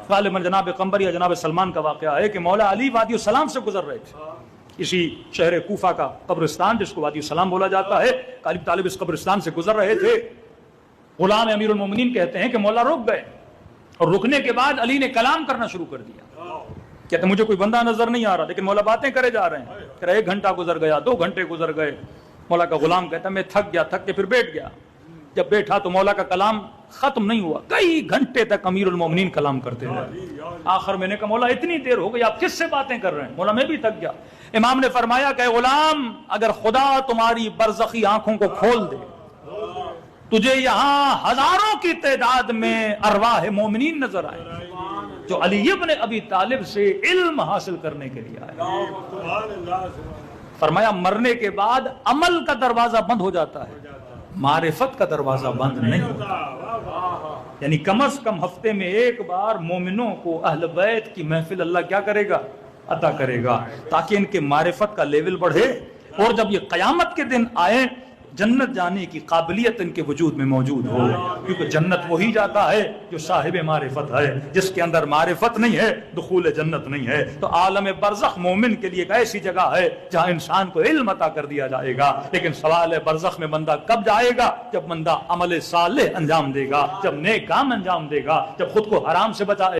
غالباً جناب قمبر یا جناب سلمان کا واقعہ ہے کہ مولا علی وادی السلام سے گزر رہے تھے، اسی شہر کوفہ کا قبرستان جس کو وادی السلام بولا جاتا ہے، غالب طالب اس قبرستان سے گزر رہے تھے۔ غلام امیر المومنین کہتے ہیں کہ مولا رک گئے، اور رکنے کے بعد علی نے کلام کرنا شروع کر دیا۔ کہتے ہیں مجھے کوئی بندہ نظر نہیں آ رہا، لیکن مولا باتیں کرے جا رہے ہیں۔ کہ 1 گھنٹہ گزر گیا، 2 گھنٹے گزر گئے، مولا کا غلام کہتا ہے میں تھک گیا، تھک کے پھر بیٹھ گیا۔ جب بیٹھا تو مولا کا کلام ختم نہیں ہوا، کئی گھنٹے تک امیر المومنین کلام کرتے رہے۔ آخر میں نے کہا مولا اتنی دیر ہو گئی، آپ کس سے باتیں کر رہے ہیں؟ مولا میں بھی تھک گیا۔ امام نے فرمایا کہ غلام، اگر خدا تمہاری برزخی آنکھوں کو کھول دے، تجھے یہاں ہزاروں کی تعداد میں ارواح مومنین نظر آئے جو علی ابن ابی طالب سے علم حاصل کرنے کے لیے آئے۔ فرمایا مرنے کے بعد عمل کا دروازہ بند ہو جاتا ہے، معرفت کا دروازہ بند نہیں ہوتا۔ یعنی کم از کم ہفتے میں 1 بار مومنوں کو اہل بیت کی محفل اللہ کیا کرے گا؟ عطا کرے گا، تاکہ ان کے معرفت کا لیول بڑھے، اور جب یہ قیامت کے دن آئے جنت جانے کی قابلیت ان کے وجود میں موجود ہو، کیونکہ جنت وہی جاتا ہے جو صاحب معرفت ہے، جس کے اندر معرفت نہیں ہے دخول جنت نہیں ہے۔ تو عالم برزخ مومن کے لیے ایک ایسی جگہ ہے جہاں انسان کو علم عطا کر دیا جائے گا، لیکن سوال ہے برزخ میں بندہ کب جائے گا؟ جب بندہ عمل صالح انجام دے گا، جب نیک کام انجام دے گا، جب خود کو حرام سے بچائے